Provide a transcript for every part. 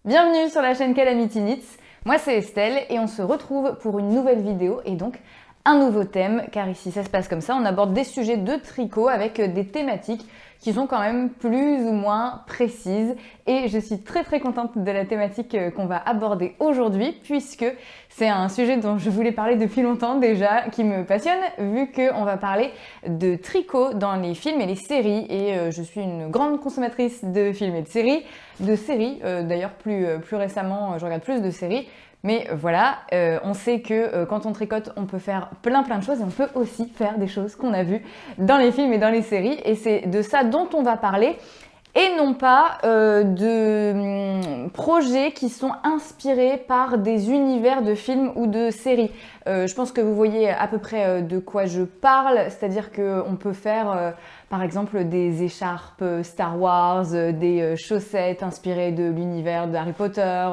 Bienvenue sur la chaîne Calamity Knits, moi c'est Estelle et on se retrouve pour une nouvelle vidéo et donc un nouveau thème car ici ça se passe comme ça, on aborde des sujets de tricot avec des thématiques qui sont quand même plus ou moins précises et je suis très contente de la thématique qu'on va aborder aujourd'hui puisque c'est un sujet dont je voulais parler depuis longtemps déjà, qui me passionne vu qu'on va parler de tricot dans les films et les séries et je suis une grande consommatrice de films et de séries, d'ailleurs plus récemment je regarde plus de séries. Mais voilà, on sait que quand on tricote, on peut faire plein de choses et on peut aussi faire des choses qu'on a vues dans les films et dans les séries. Et c'est de ça dont on va parler et non pas de projets qui sont inspirés par des univers de films ou de séries. Je pense que vous voyez à peu près de quoi je parle, c'est-à-dire qu'on peut faire par exemple des écharpes Star Wars, des chaussettes inspirées de l'univers d'Harry Potter,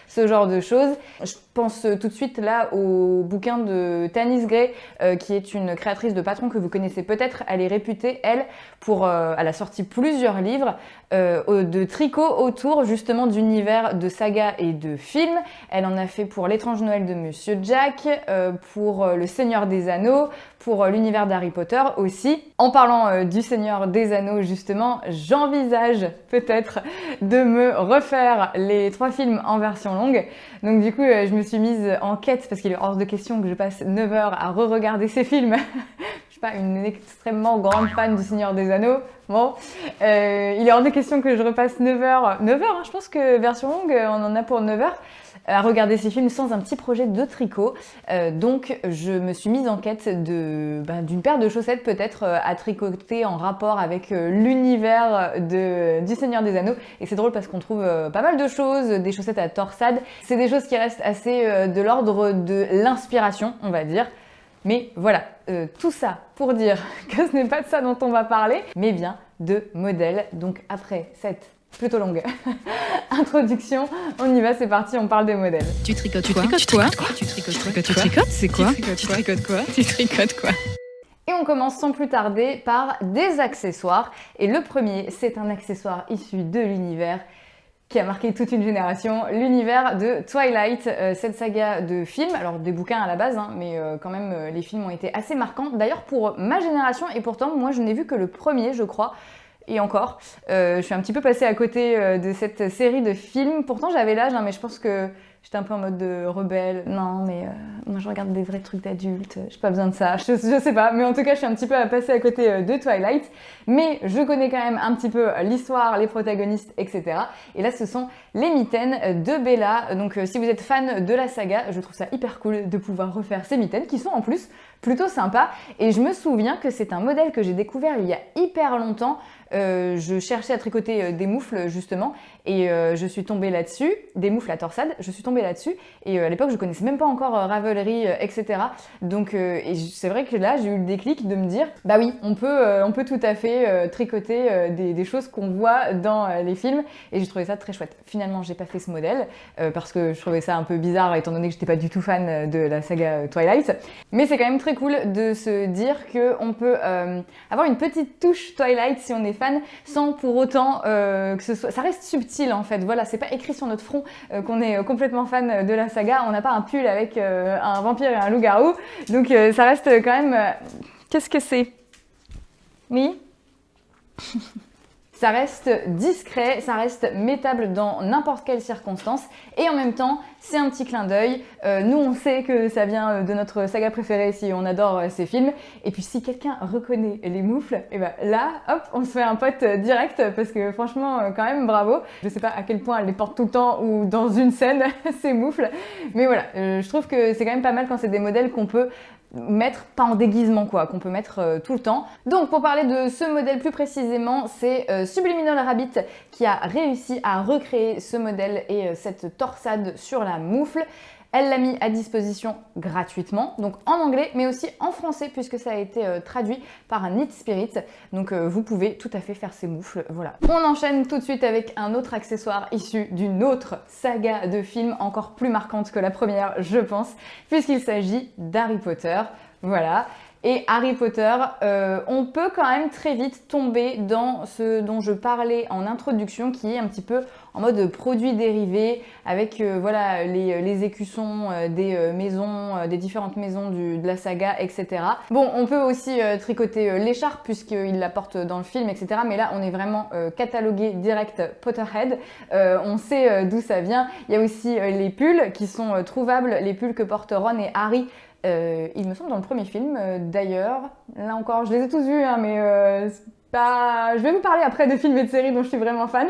ce genre de choses. Je pense tout de suite là au bouquin de Tanis Gray, qui est une créatrice de Patron que vous connaissez peut-être. Elle est réputée, elle, elle a sorti plusieurs livres de tricot autour justement d'univers de sagas et de films. Elle en a fait pour L'étrange Noël de Monsieur Jack, pour Le Seigneur des Anneaux, pour l'univers d'Harry Potter aussi. En parlant du Seigneur des Anneaux justement, j'envisage peut-être de me refaire les 3 films en version longue. Donc du coup, je me suis mise en quête parce qu'il est hors de question que je passe 9 heures à re-regarder ces films. Je suis pas une extrêmement grande fan du Seigneur des Anneaux. Bon, il est hors de question que je repasse 9 heures. 9 heures, hein, je pense que version longue, on en a pour 9 heures. À regarder ces films sans un petit projet de tricot. Donc je me suis mise en quête d'une paire de chaussettes peut-être à tricoter en rapport avec l'univers du Seigneur des Anneaux. Et c'est drôle parce qu'on trouve pas mal de choses, des chaussettes à torsade. C'est des choses qui restent assez de l'ordre de l'inspiration, on va dire. Mais voilà, tout ça pour dire que ce n'est pas de ça dont on va parler, mais bien de modèles. Donc après cette plutôt longue introduction, on y va, c'est parti, on parle des modèles. Tu tricotes quoi? Tu tricotes quoi? Tu tricotes? C'est quoi? Tu tricotes quoi? Tu tricotes quoi? Et on commence sans plus tarder par des accessoires. Et le premier, c'est un accessoire issu de l'univers qui a marqué toute une génération, l'univers de Twilight, cette saga de films, alors des bouquins à la base, hein, mais quand même les films ont été assez marquants. D'ailleurs pour ma génération, et pourtant moi je n'ai vu que le premier je crois, et encore, je suis un petit peu passée à côté de cette série de films. Pourtant j'avais l'âge, hein, mais je pense que j'étais un peu en mode de rebelle. Non, mais moi je regarde des vrais trucs d'adultes, j'ai pas besoin de ça, je sais pas. Mais en tout cas, je suis un petit peu passée à côté de Twilight. Mais je connais quand même un petit peu l'histoire, les protagonistes, etc. Et là, ce sont les mitaines de Bella. Donc si vous êtes fan de la saga, je trouve ça hyper cool de pouvoir refaire ces mitaines qui sont en plus plutôt sympas. Et je me souviens que c'est un modèle que j'ai découvert il y a hyper longtemps. Je cherchais à tricoter des moufles justement et je suis tombée là-dessus, des moufles à torsade, je suis tombée là-dessus et à l'époque je connaissais même pas encore Ravelry, etc. Donc et c'est vrai que là j'ai eu le déclic de me dire bah oui, on peut tout à fait tricoter des choses qu'on voit dans les films et j'ai trouvé ça très chouette. Finalement j'ai pas fait ce modèle parce que je trouvais ça un peu bizarre étant donné que j'étais pas du tout fan de la saga Twilight, mais c'est quand même très cool de se dire qu'on peut avoir une petite touche Twilight si on est fan sans pour autant que ça reste subtil en fait. Voilà, c'est pas écrit sur notre front qu'on est complètement fan de la saga. On n'a pas un pull avec un vampire et un loup-garou, donc ça reste quand même. Qu'est-ce que c'est? Oui. Ça reste discret, ça reste mettable dans n'importe quelle circonstance et en même temps, c'est un petit clin d'œil. Nous, on sait que ça vient de notre saga préférée si on adore ces films. Et puis, si quelqu'un reconnaît les moufles, et ben là, hop, on se fait un pote direct parce que franchement, quand même, bravo. Je sais pas à quel point elle les porte tout le temps ou dans une scène, ces moufles. Mais voilà, je trouve que c'est quand même pas mal quand c'est des modèles qu'on peut mettre, pas en déguisement quoi, qu'on peut mettre tout le temps. Donc pour parler de ce modèle plus précisément, c'est Subliminal Rabbit qui a réussi à recréer ce modèle et cette torsade sur la moufle. Elle l'a mis à disposition gratuitement, donc en anglais, mais aussi en français, puisque ça a été traduit par un Knit Spirit. Donc vous pouvez tout à fait faire ces moufles, voilà. On enchaîne tout de suite avec un autre accessoire issu d'une autre saga de films, encore plus marquante que la première, je pense, puisqu'il s'agit d'Harry Potter. Voilà. et Harry Potter, on peut quand même très vite tomber dans ce dont je parlais en introduction, qui est un petit peu en mode produits dérivés, avec voilà, les écussons des maisons, des différentes maisons de la saga, etc. Bon, on peut aussi tricoter l'écharpe, puisqu'il la porte dans le film, etc. Mais là, on est vraiment catalogué direct Potterhead. On sait d'où ça vient. Il y a aussi les pulls qui sont trouvables, les pulls que portent Ron et Harry. Il me semble dans le premier film, d'ailleurs. Là encore, je les ai tous vus, hein, mais je vais vous parler après de films et de séries dont je suis vraiment fan.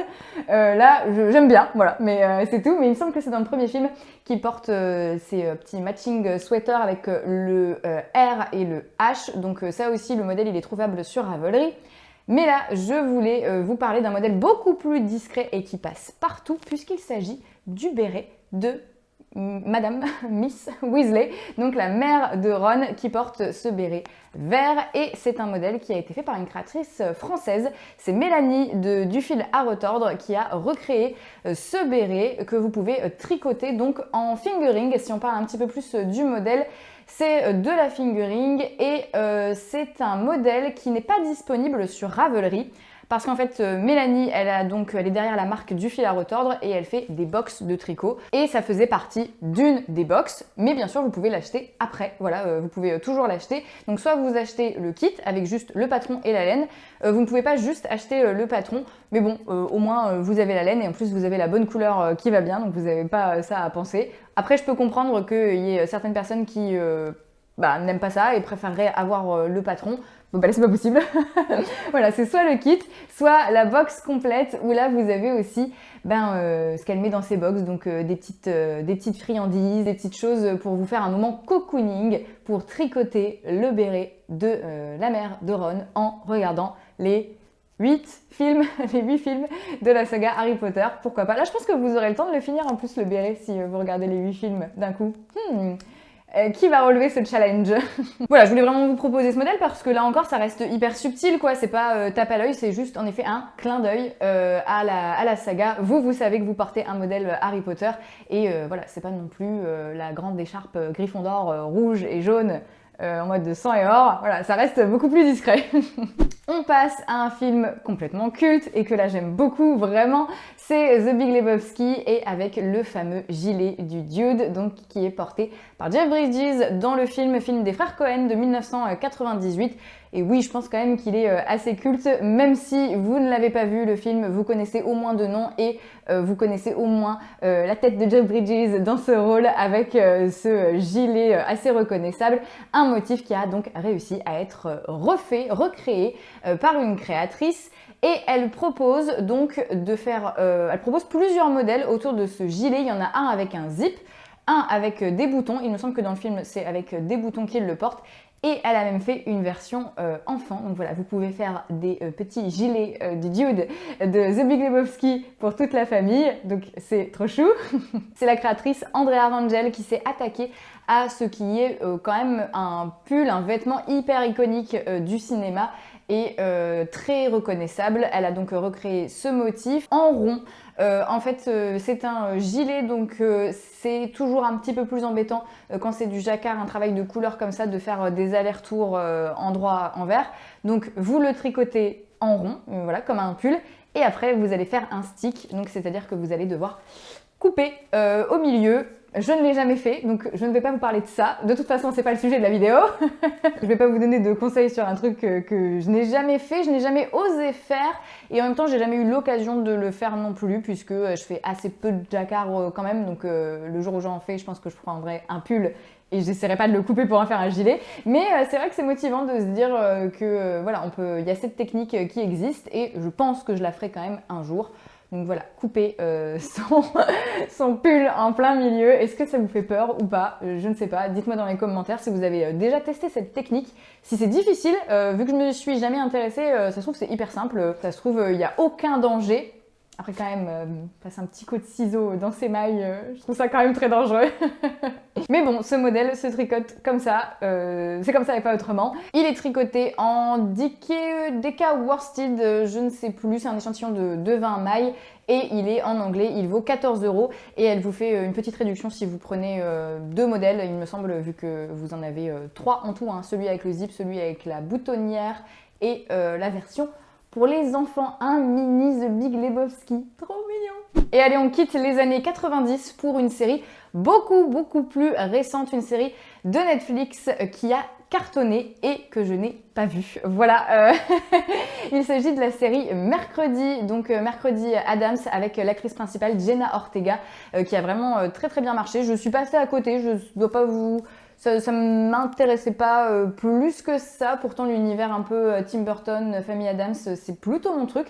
Là, j'aime bien, voilà, mais c'est tout. Mais il me semble que c'est dans le premier film qui porte ces petits matching sweaters avec le R et le H. Donc ça aussi, le modèle, il est trouvable sur Ravelry. Mais là, je voulais vous parler d'un modèle beaucoup plus discret et qui passe partout, puisqu'il s'agit du béret de Madame Miss Weasley, donc la mère de Ron, qui porte ce béret vert, et c'est un modèle qui a été fait par une créatrice française. C'est Mélanie du fil à retordre qui a recréé ce béret que vous pouvez tricoter donc en fingering. Et si on parle un petit peu plus du modèle, c'est de la fingering et c'est un modèle qui n'est pas disponible sur Ravelry. Parce qu'en fait, Mélanie, elle est derrière la marque du fil à retordre et elle fait des box de tricot. Et ça faisait partie d'une des box, mais bien sûr, vous pouvez l'acheter après. Voilà, vous pouvez toujours l'acheter. Donc soit vous achetez le kit avec juste le patron et la laine. Vous ne pouvez pas juste acheter le patron, mais bon, au moins vous avez la laine et en plus vous avez la bonne couleur qui va bien, donc vous n'avez pas ça à penser. Après, je peux comprendre qu'il y ait certaines personnes qui n'aiment pas ça et préféreraient avoir le patron. Bon bah là c'est pas possible. Voilà, c'est soit le kit, soit la box complète où là vous avez aussi ce qu'elle met dans ses box, donc des petites friandises, des petites choses pour vous faire un moment cocooning, pour tricoter le béret de la mère de Ron en regardant les 8 films de la saga Harry Potter. Pourquoi pas. Là je pense que vous aurez le temps de le finir en plus le béret si vous regardez les 8 films d'un coup. Qui va relever ce challenge? Voilà, je voulais vraiment vous proposer ce modèle parce que là encore ça reste hyper subtil quoi, c'est pas tape à l'œil, c'est juste en effet un clin d'œil à la saga. Vous savez que vous portez un modèle Harry Potter et voilà, c'est pas non plus la grande écharpe Gryffondor rouge et jaune en mode de sang et or. Voilà, ça reste beaucoup plus discret. On passe à un film complètement culte et que là j'aime beaucoup vraiment, c'est The Big Lebowski et avec le fameux gilet du Dude, donc qui est porté par Jeff Bridges dans le film des frères Coen de 1998. Et oui, je pense quand même qu'il est assez culte, même si vous ne l'avez pas vu le film, vous connaissez au moins de nom et vous connaissez au moins la tête de Jeff Bridges dans ce rôle avec ce gilet assez reconnaissable, un motif qui a donc réussi à être recréé par une créatrice. Et elle propose donc elle propose plusieurs modèles autour de ce gilet. Il y en a un avec un zip, un avec des boutons. Il me semble que dans le film, c'est avec des boutons qu'il le porte. Et elle a même fait une version enfant. Donc voilà, vous pouvez faire des petits gilets du Dude de The Big Lebowski pour toute la famille. Donc c'est trop chou. C'est la créatrice Andrea Rangel qui s'est attaquée à ce qui est quand même un pull, un vêtement hyper iconique du cinéma et très reconnaissable. Elle a donc recréé ce motif en rond. En fait, c'est un gilet, donc c'est toujours un petit peu plus embêtant quand c'est du jacquard, un travail de couleur comme ça, de faire des allers-retours endroit-envers. Donc vous le tricotez en rond, voilà, comme un pull, et après vous allez faire un stick, donc c'est-à-dire que vous allez devoir couper au milieu. Je ne l'ai jamais fait, donc je ne vais pas vous parler de ça. De toute façon, c'est pas le sujet de la vidéo. Je vais pas vous donner de conseils sur un truc que je n'ai jamais fait, je n'ai jamais osé faire. Et en même temps, j'ai jamais eu l'occasion de le faire non plus, puisque je fais assez peu de jacquard quand même. Donc le jour où j'en fais, je pense que je prendrai un pull et j'essaierai pas de le couper pour en faire un gilet. Mais c'est vrai que c'est motivant de se dire que voilà, il y a cette technique qui existe et je pense que je la ferai quand même un jour. Donc voilà, couper son pull en plein milieu. Est-ce que ça vous fait peur ou pas? Je ne sais pas. Dites-moi dans les commentaires si vous avez déjà testé cette technique. Si c'est difficile, vu que je ne me suis jamais intéressée, ça se trouve c'est hyper simple. Ça se trouve, il n'y a aucun danger. Après quand même, passer un petit coup de ciseau dans ses mailles, je trouve ça quand même très dangereux. Mais bon, ce modèle se tricote comme ça, c'est comme ça et pas autrement. Il est tricoté en Deka Worsted, je ne sais plus, c'est un échantillon de 20 mailles. Et il est en anglais, il vaut 14 € et elle vous fait une petite réduction si vous prenez 2 modèles, il me semble, vu que vous en avez 3 en tout, hein, celui avec le zip, celui avec la boutonnière et la version pour les enfants, un mini The Big Lebowski, trop mignon. Et allez, on quitte les années 90 pour une série beaucoup plus récente, une série de Netflix qui a cartonné et que je n'ai pas vue. Voilà, il s'agit de la série Mercredi, donc Mercredi Addams avec l'actrice principale Jenna Ortega qui a vraiment très bien marché. Je suis passée à côté, je dois pas vous... Ça m'intéressait pas plus que ça, pourtant l'univers un peu Tim Burton, Famille Addams, c'est plutôt mon truc.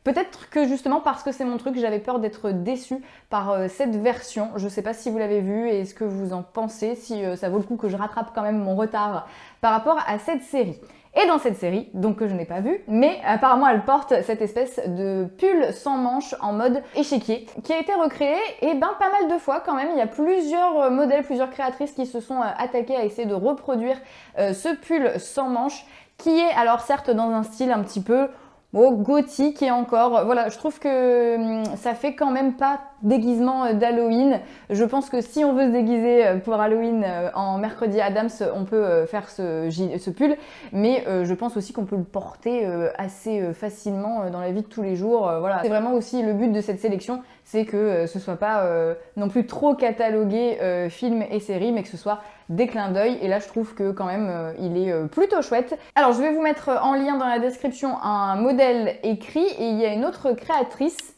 Peut-être que justement parce que c'est mon truc, j'avais peur d'être déçue par cette version. Je sais pas si vous l'avez vue et ce que vous en pensez, si ça vaut le coup que je rattrape quand même mon retard par rapport à cette série. Et dans cette série, donc que je n'ai pas vue, mais apparemment elle porte cette espèce de pull sans manches en mode échiquier qui a été recréé et pas mal de fois quand même. Il y a plusieurs modèles, plusieurs créatrices qui se sont attaquées à essayer de reproduire ce pull sans manches qui est alors certes dans un style un petit peu gothique et encore, voilà, je trouve que ça fait quand même pas déguisement d'Halloween. Je pense que si on veut se déguiser pour Halloween en Mercredi Addams, on peut faire ce pull, mais je pense aussi qu'on peut le porter assez facilement dans la vie de tous les jours. Voilà, c'est vraiment aussi le but de cette sélection, c'est que ce soit pas non plus trop catalogué films et séries, mais que ce soit des clins d'œil. Et là, je trouve que quand même, il est plutôt chouette. Alors, je vais vous mettre en lien dans la description un modèle écrit et il y a une autre créatrice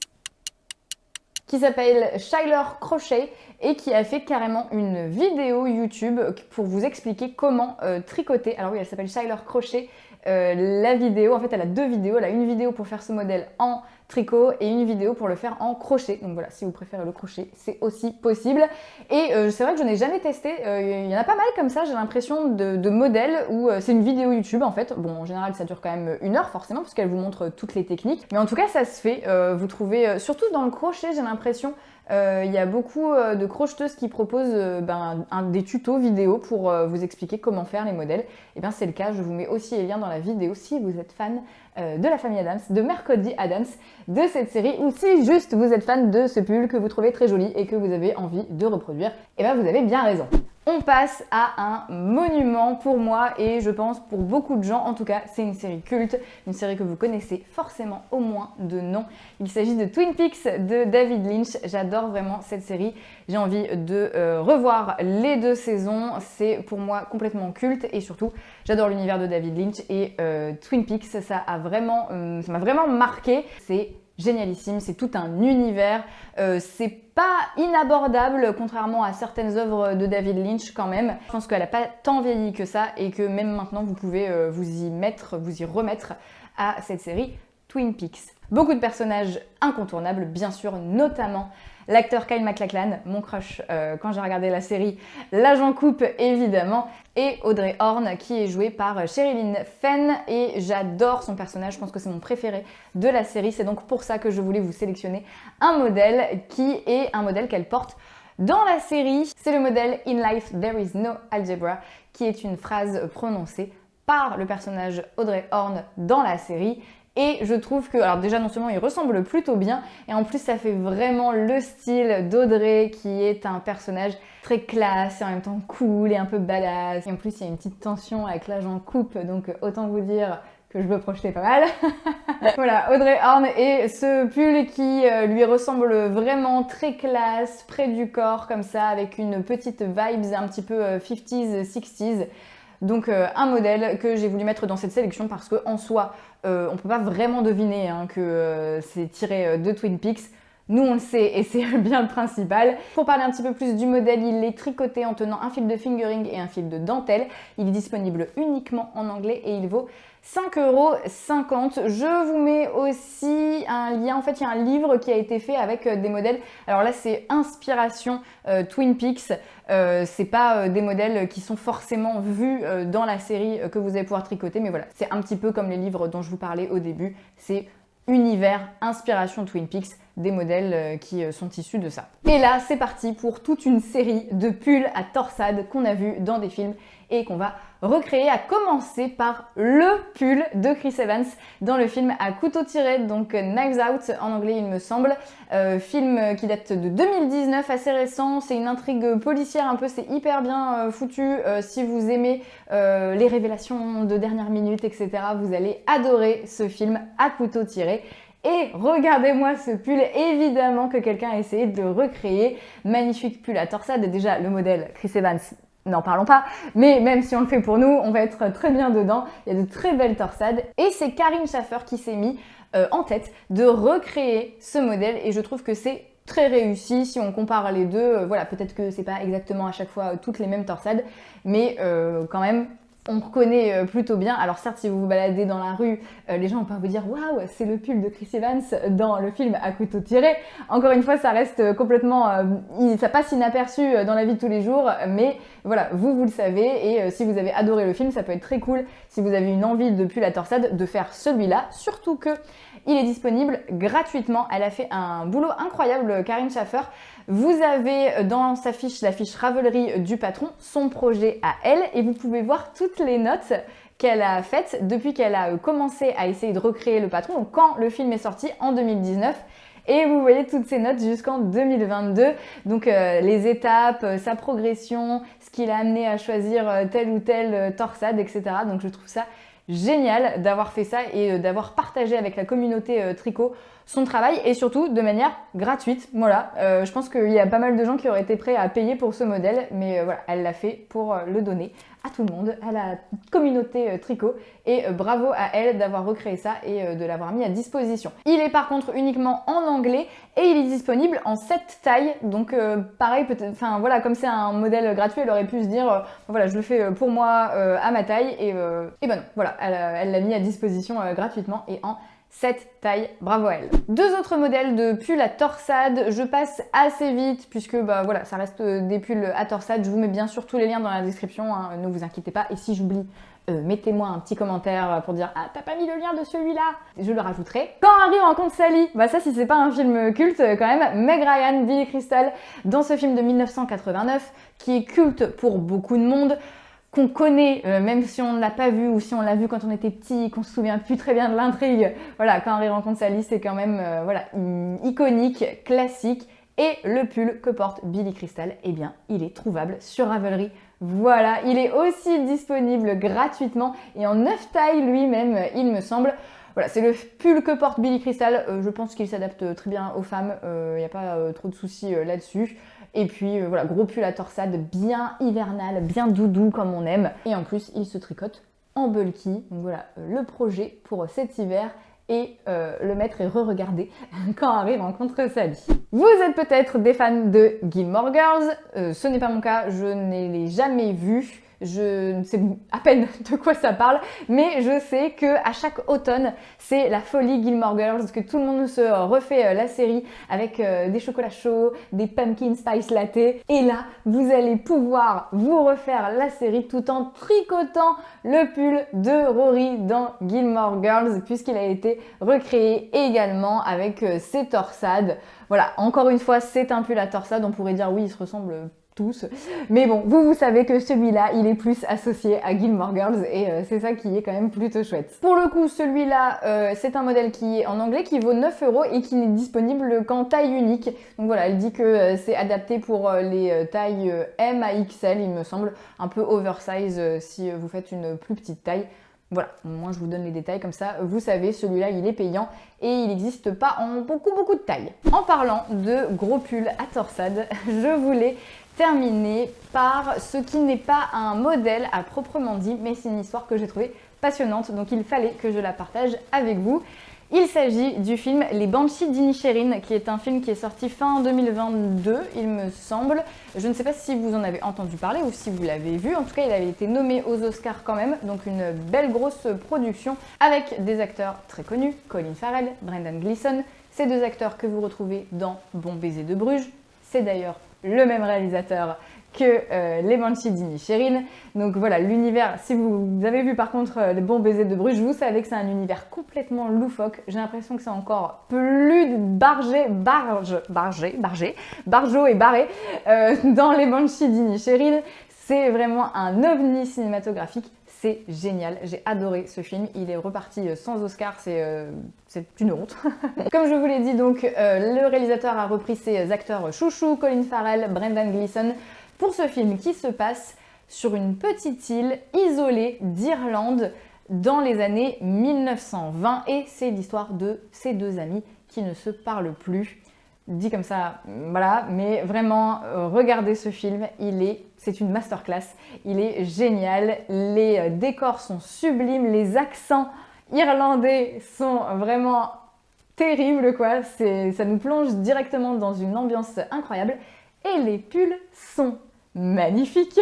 qui s'appelle Shyler Crochet et qui a fait carrément une vidéo YouTube pour vous expliquer comment tricoter. Alors oui, elle s'appelle Shyler Crochet. La vidéo, en fait, elle a 2 vidéos. Elle a une vidéo pour faire ce modèle en tricot et une vidéo pour le faire en crochet. Donc voilà, si vous préférez le crochet, c'est aussi possible. Et c'est vrai que je n'ai jamais testé. Il y en a pas mal comme ça, j'ai l'impression, de modèles où c'est une vidéo YouTube en fait. Bon, en général, ça dure quand même 1 heure forcément, parce qu'elle vous montre toutes les techniques. Mais en tout cas, ça se fait. Vous trouvez, surtout dans le crochet, j'ai l'impression, il y a beaucoup de crocheteuses qui proposent des tutos vidéo pour vous expliquer comment faire les modèles. Et bien c'est le cas, je vous mets aussi les liens dans la vidéo si vous êtes fan de la famille Addams, de Mercredi Addams, de cette série, ou si juste vous êtes fan de ce pull que vous trouvez très joli et que vous avez envie de reproduire, et bien vous avez bien raison. On passe à un monument pour moi et je pense pour beaucoup de gens. En tout cas, c'est une série culte, une série que vous connaissez forcément au moins de nom. Il s'agit de Twin Peaks de David Lynch. J'adore vraiment cette série. J'ai envie de revoir les 2 saisons. C'est pour moi complètement culte et surtout, j'adore l'univers de David Lynch et Twin Peaks, ça m'a vraiment marqué. C'est génialissime, c'est tout un univers, c'est pas inabordable contrairement à certaines œuvres de David Lynch quand même. Je pense qu'elle a pas tant vieilli que ça et que même maintenant vous pouvez vous y remettre à cette série Twin Peaks. Beaucoup de personnages incontournables, bien sûr, notamment l'acteur Kyle MacLachlan, mon crush quand j'ai regardé la série, l'agent Coupe évidemment, et Audrey Horne qui est jouée par Sherilyn Fenn et j'adore son personnage, je pense que c'est mon préféré de la série, c'est donc pour ça que je voulais vous sélectionner un modèle qui est un modèle qu'elle porte dans la série. C'est le modèle In Life There Is No Algebra qui est une phrase prononcée par le personnage Audrey Horne dans la série. Et je trouve que, alors déjà non seulement il ressemble plutôt bien, et en plus ça fait vraiment le style d'Audrey qui est un personnage très classe et en même temps cool et un peu badass. Et en plus il y a une petite tension avec l'agent Coupe, donc autant vous dire que je me projetais pas mal. Voilà, Audrey Horne et ce pull qui lui ressemble vraiment très classe, près du corps comme ça, avec une petite vibes un petit peu 50s, 60s. Donc un modèle que j'ai voulu mettre dans cette sélection parce qu'en soi, on peut pas vraiment deviner que c'est tiré de Twin Peaks. Nous on le sait et c'est bien le principal. Pour parler un petit peu plus du modèle, il est tricoté en tenant un fil de fingering et un fil de dentelle. Il est disponible uniquement en anglais et il vaut 5,50 €. Je vous mets aussi un lien, en fait il y a un livre qui a été fait avec des modèles. Alors là c'est inspiration Twin Peaks, c'est pas des modèles qui sont forcément vus dans la série que vous allez pouvoir tricoter, mais voilà, c'est un petit peu comme les livres dont je vous parlais au début, c'est univers, inspiration Twin Peaks. des modèles qui sont issus de ça. Et là, c'est parti pour toute une série de pulls à torsade qu'on a vu dans des films et qu'on va recréer, à commencer par le pull de Chris Evans dans le film à couteau tiré, donc Knives Out en anglais il me semble, film qui date de 2019, assez récent, c'est une intrigue policière un peu, c'est hyper bien foutu, si vous aimez les révélations de dernière minute, etc., vous allez adorer ce film à couteau tiré. Et regardez-moi ce pull, évidemment que quelqu'un a essayé de le recréer, magnifique pull à torsade, déjà le modèle Chris Evans, n'en parlons pas, mais même si on le fait pour nous, on va être très bien dedans, il y a de très belles torsades. Et c'est Karine Schaffer qui s'est mis en tête de recréer ce modèle et je trouve que c'est très réussi si on compare les deux. Voilà, peut-être que c'est pas exactement à chaque fois toutes les mêmes torsades, mais quand même, on reconnaît plutôt bien. Alors certes, si vous vous baladez dans la rue, les gens vont pas vous dire « Waouh, c'est le pull de Chris Evans dans le film à couteau tiré ». Encore une fois, ça reste complètement... ça passe inaperçu dans la vie de tous les jours, mais voilà, vous le savez. Et si vous avez adoré le film, ça peut être très cool, si vous avez une envie de pull à torsade, de faire celui-là. Surtout que il est disponible gratuitement. Elle a fait un boulot incroyable, Karine Schaffer. Vous avez dans sa fiche, la fiche Ravelry du patron, son projet à elle et vous pouvez voir toutes les notes qu'elle a faites depuis qu'elle a commencé à essayer de recréer le patron, donc quand le film est sorti en 2019. Et vous voyez toutes ces notes jusqu'en 2022, donc les étapes, sa progression, ce qui l'a amené à choisir telle ou telle torsade, etc. Donc je trouve ça génial d'avoir fait ça et d'avoir partagé avec la communauté tricot son travail et surtout de manière gratuite. Voilà, je pense qu'il y a pas mal de gens qui auraient été prêts à payer pour ce modèle, mais voilà, elle l'a fait pour le donner à tout le monde, à la communauté tricot et bravo à elle d'avoir recréé ça et de l'avoir mis à disposition. Il est par contre uniquement en anglais et il est disponible en 7 tailles, donc pareil, peut-être, enfin voilà, comme c'est un modèle gratuit, elle aurait pu se dire voilà, je le fais pour moi à ma taille et ben non, voilà, elle l'a mis à disposition gratuitement et en 7 tailles, bravo à elle. Deux autres modèles de pulls à torsade, je passe assez vite puisque bah voilà, ça reste des pulls à torsade, je vous mets bien sûr tous les liens dans la description, hein, ne vous inquiétez pas, et si j'oublie, mettez-moi un petit commentaire pour dire « Ah, t'as pas mis le lien de celui-là ?» Je le rajouterai. Quand Harry rencontre Sally, bah ça si c'est pas un film culte quand même, Meg Ryan, Billy Crystal, dans ce film de 1989, qui est culte pour beaucoup de monde, qu'on connaît, même si on ne l'a pas vu ou si on l'a vu quand on était petit, qu'on se souvient plus très bien de l'intrigue. Voilà, quand Harry rencontre Sally, c'est quand même voilà, iconique, classique. Et le pull que porte Billy Crystal, eh bien, il est trouvable sur Ravelry. Voilà, il est aussi disponible gratuitement et en 9 tailles lui-même, il me semble. Voilà, c'est le pull que porte Billy Crystal. Je pense qu'il s'adapte très bien aux femmes. Il n'y a pas trop de soucis là-dessus. Et puis voilà, gros pull à torsade, bien hivernal, bien doudou comme on aime. Et en plus, il se tricote en bulky. Donc voilà, le projet pour cet hiver et le mettre et re-regarder quand Harry rencontre Sally. Vous êtes peut-être des fans de Gilmore Girls. Ce n'est pas mon cas, je ne l'ai jamais vu. Je ne sais à peine de quoi ça parle, mais je sais que à chaque automne, c'est la folie Gilmore Girls, que tout le monde se refait la série avec des chocolats chauds, des pumpkin spice latte. Et là, vous allez pouvoir vous refaire la série tout en tricotant le pull de Rory dans Gilmore Girls, puisqu'il a été recréé également avec ses torsades. Voilà, encore une fois, c'est un pull à torsade. On pourrait dire oui, il se ressemble tous. Mais bon, vous savez que celui-là, il est plus associé à Gilmore Girls et c'est ça qui est quand même plutôt chouette. Pour le coup, celui-là, c'est un modèle qui est en anglais, qui vaut 9 € et qui n'est disponible qu'en taille unique. Donc voilà, elle dit que c'est adapté pour les tailles M à XL, il me semble, un peu oversize si vous faites une plus petite taille. Voilà, moi je vous donne les détails comme ça, vous savez, celui-là il est payant et il n'existe pas en beaucoup de tailles. En parlant de gros pulls à torsade, je voulais terminer par ce qui n'est pas un modèle à proprement dit, mais c'est une histoire que j'ai trouvée passionnante, donc il fallait que je la partage avec vous. Il s'agit du film Les Banshees d'Inisherin, qui est un film qui est sorti fin 2022, il me semble. Je ne sais pas si vous en avez entendu parler ou si vous l'avez vu. En tout cas, il avait été nommé aux Oscars quand même, donc une belle grosse production avec des acteurs très connus, Colin Farrell, Brendan Gleeson, ces deux acteurs que vous retrouvez dans Bon baiser de Bruges. C'est d'ailleurs le même réalisateur que les Banshees d'Inisherin. Donc voilà, l'univers, si vous avez vu par contre les bons baisers de Bruges, vous savez que c'est un univers complètement loufoque. J'ai l'impression que c'est encore plus bargeot et barré dans les Banshees d'Inisherin. C'est vraiment un ovni cinématographique. C'est génial, j'ai adoré ce film, il est reparti sans Oscar, c'est une honte. Comme je vous l'ai dit donc, le réalisateur a repris ses acteurs chouchous, Colin Farrell, Brendan Gleeson, pour ce film qui se passe sur une petite île isolée d'Irlande dans les années 1920 et c'est l'histoire de ces deux amis qui ne se parlent plus. Dit comme ça, voilà, mais vraiment, regardez ce film, c'est une masterclass, il est génial, les décors sont sublimes, les accents irlandais sont vraiment terribles, quoi, ça nous plonge directement dans une ambiance incroyable, et les pulls sont magnifiques,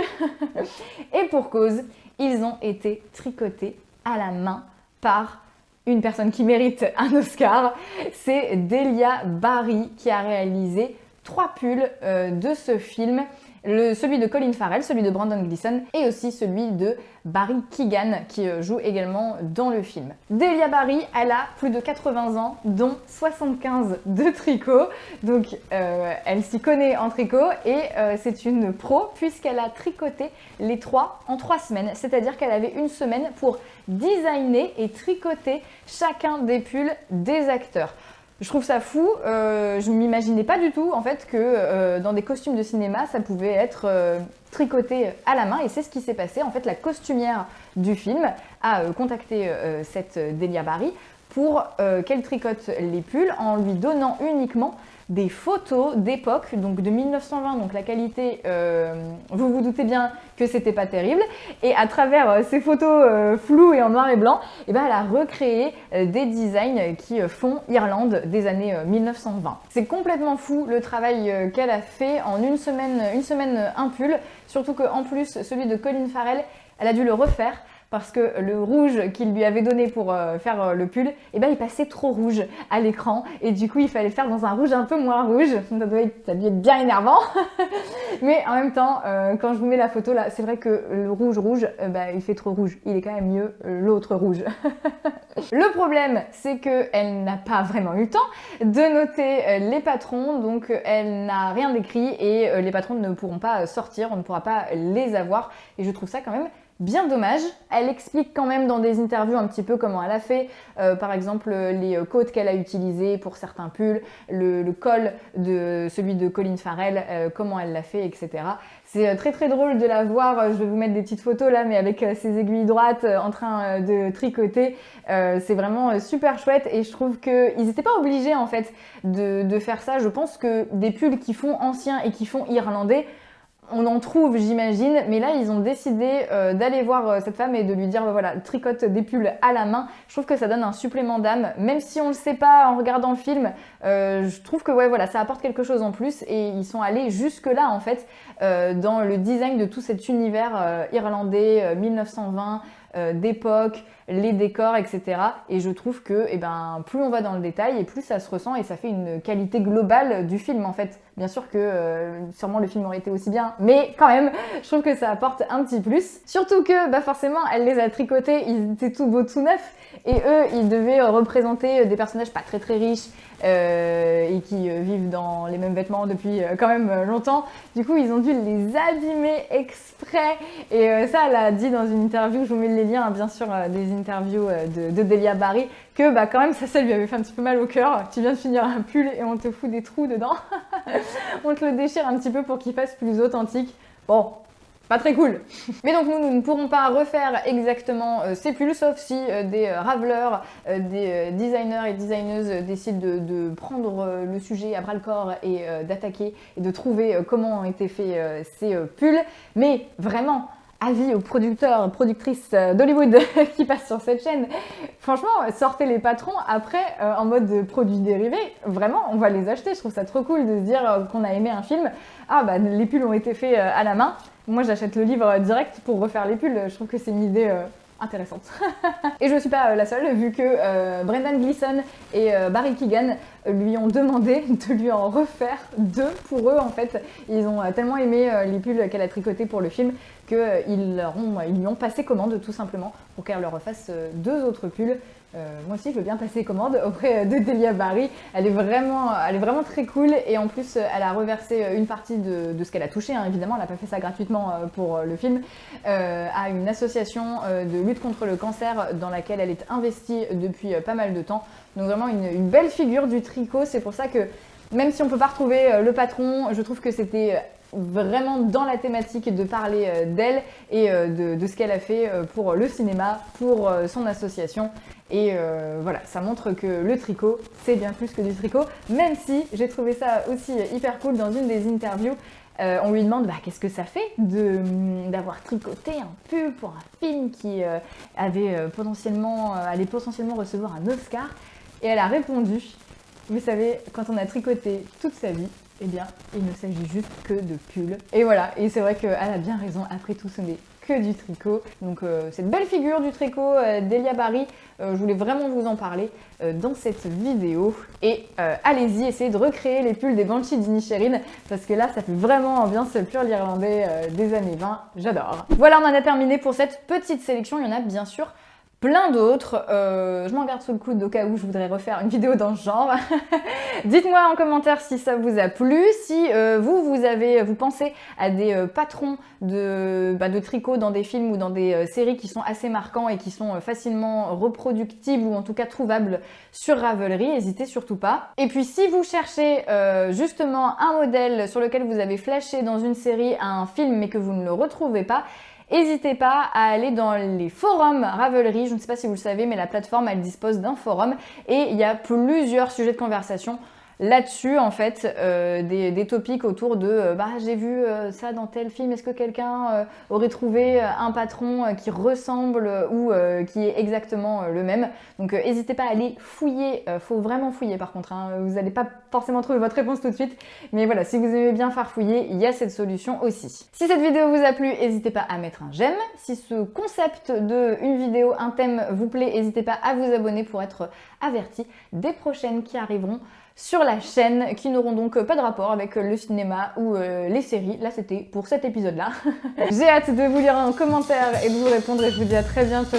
et pour cause, ils ont été tricotés à la main par une personne qui mérite un Oscar, c'est Delia Barry qui a réalisé 3 pulls de ce film, celui de Colin Farrell, celui de Brendan Gleeson et aussi celui de Barry Keoghan qui joue également dans le film. Delia Barry, elle a plus de 80 ans, dont 75 de tricot, donc elle s'y connaît en tricot et c'est une pro puisqu'elle a tricoté les 3 en 3 semaines, c'est-à-dire qu'elle avait une semaine pour designer et tricoter chacun des pulls des acteurs. Je trouve ça fou, je ne m'imaginais pas du tout en fait que dans des costumes de cinéma ça pouvait être tricoté à la main et c'est ce qui s'est passé. En fait la costumière du film a contacté cette Delia Barry pour qu'elle tricote les pulls en lui donnant uniquement des photos d'époque, donc de 1920, donc la qualité, vous vous doutez bien que c'était pas terrible, et à travers ces photos floues et en noir et blanc, et ben elle a recréé des designs qui font Irlande des années 1920. C'est complètement fou le travail qu'elle a fait en une semaine un pull, surtout qu'en plus celui de Colin Farrell, elle a dû le refaire, parce que le rouge qu'il lui avait donné pour faire le pull, eh ben, il passait trop rouge à l'écran et du coup il fallait faire dans un rouge un peu moins rouge. Ça doit être bien énervant. Mais en même temps, quand je vous mets la photo là, c'est vrai que le rouge il fait trop rouge. Il est quand même mieux l'autre rouge. Le problème, c'est qu'elle n'a pas vraiment eu le temps de noter les patrons, donc elle n'a rien d'écrit et les patrons ne pourront pas sortir, on ne pourra pas les avoir et je trouve ça quand même bien dommage. Elle explique quand même dans des interviews un petit peu comment elle a fait, par exemple les côtes qu'elle a utilisées pour certains pulls, le col de celui de Colin Farrell, comment elle l'a fait, etc. C'est très très drôle de la voir, je vais vous mettre des petites photos là, mais avec ses aiguilles droites en train de tricoter, c'est vraiment super chouette et je trouve qu'ils n'étaient pas obligés en fait de faire ça. Je pense que des pulls qui font anciens et qui font irlandais, on en trouve, j'imagine, mais là, ils ont décidé d'aller voir cette femme et de lui dire, voilà, tricote des pulls à la main. Je trouve que ça donne un supplément d'âme, même si on ne le sait pas en regardant le film. Je trouve que ouais, voilà, ça apporte quelque chose en plus et ils sont allés jusque-là, en fait, dans le design de tout cet univers irlandais 1920, d'époque, les décors, etc. Et je trouve que plus on va dans le détail et plus ça se ressent et ça fait une qualité globale du film en fait. Bien sûr que sûrement le film aurait été aussi bien, mais quand même, je trouve que ça apporte un petit plus. Surtout que forcément, elle les a tricotés, ils étaient tout beaux, tout neufs et eux, ils devaient représenter des personnages pas très très riches et qui vivent dans les mêmes vêtements depuis quand même longtemps. Du coup, ils ont dû les abîmer exprès et ça, elle a dit dans une interview, je vous mets les liens bien sûr des interviews de Delia Barry, que quand même ça lui avait fait un petit peu mal au cœur. Tu viens de finir un pull et on te fout des trous dedans. On te le déchire un petit peu pour qu'il fasse plus authentique. Bon, pas très cool. Mais donc nous ne pourrons pas refaire exactement ces pulls, sauf si des raveleurs, des designers et designeuses décident de prendre le sujet à bras le corps et d'attaquer et de trouver comment ont été faits ces pulls. Mais vraiment, avis aux producteurs, productrices d'Hollywood qui passent sur cette chaîne. Franchement, sortez les patrons après en mode produits dérivés. Vraiment, on va les acheter. Je trouve ça trop cool de se dire qu'on a aimé un film. Ah les pulls ont été faits à la main. Moi, j'achète le livre direct pour refaire les pulls. Je trouve que c'est une idée intéressante. Et je suis pas la seule, vu que Brendan Gleeson et Barry Keoghan lui ont demandé de lui en refaire 2 pour eux en fait. Ils ont tellement aimé les pulls qu'elle a tricotés pour le film qu'ils lui ont passé commande tout simplement pour qu'elle leur refasse 2 autres pulls. Moi aussi je veux bien passer commande auprès de Delia Barry, elle est vraiment très cool et en plus elle a reversé une partie de ce qu'elle a touché, hein, évidemment elle n'a pas fait ça gratuitement pour le film, à une association de lutte contre le cancer dans laquelle elle est investie depuis pas mal de temps. Donc vraiment une belle figure du tricot, c'est pour ça que même si on ne peut pas retrouver le patron, je trouve que c'était vraiment dans la thématique de parler d'elle et de ce qu'elle a fait pour le cinéma, pour son association. Et voilà, ça montre que le tricot, c'est bien plus que du tricot, même si j'ai trouvé ça aussi hyper cool dans une des interviews. On lui demande qu'est-ce que ça fait d'avoir tricoté un pull pour un film qui allait potentiellement recevoir un Oscar. Et elle a répondu, vous savez, quand on a tricoté toute sa vie, eh bien, il ne s'agit juste que de pulls. Et voilà, et c'est vrai qu'elle a bien raison, après tout, ce n'est que du tricot. Donc cette belle figure du tricot Delia Barry, je voulais vraiment vous en parler dans cette vidéo. Et allez-y, essayez de recréer les pulls des Banshees d'Inisherin, parce que là, ça fait vraiment ambiance pure l'Irlandais des années 20, j'adore. Voilà, on en a terminé pour cette petite sélection, il y en a bien sûr plein d'autres, je m'en garde sous le coude au cas où je voudrais refaire une vidéo dans ce genre. Dites-moi en commentaire si ça vous a plu, si vous pensez à des patrons de tricot dans des films ou dans des séries qui sont assez marquants et qui sont facilement reproductibles ou en tout cas trouvables sur Ravelry, n'hésitez surtout pas. Et puis si vous cherchez justement un modèle sur lequel vous avez flashé dans une série à un film mais que vous ne le retrouvez pas, n'hésitez pas à aller dans les forums Ravelry, je ne sais pas si vous le savez, mais la plateforme elle dispose d'un forum et il y a plusieurs sujets de conversation là-dessus en fait, des topics autour de j'ai vu ça dans tel film, est-ce que quelqu'un aurait trouvé un patron qui ressemble ou qui est exactement le même. Donc n'hésitez pas à aller fouiller, faut vraiment fouiller par contre, hein. Vous n'allez pas forcément trouver votre réponse tout de suite, mais voilà, si vous aimez bien farfouiller, il y a cette solution aussi. Si cette vidéo vous a plu, n'hésitez pas à mettre un j'aime. Si ce concept de une vidéo, un thème vous plaît, n'hésitez pas à vous abonner pour être averti des prochaines qui arriveront sur la chaîne, qui n'auront donc pas de rapport avec le cinéma ou les séries. Là, c'était pour cet épisode-là. J'ai hâte de vous lire en commentaire et de vous répondre et je vous dis à très bientôt.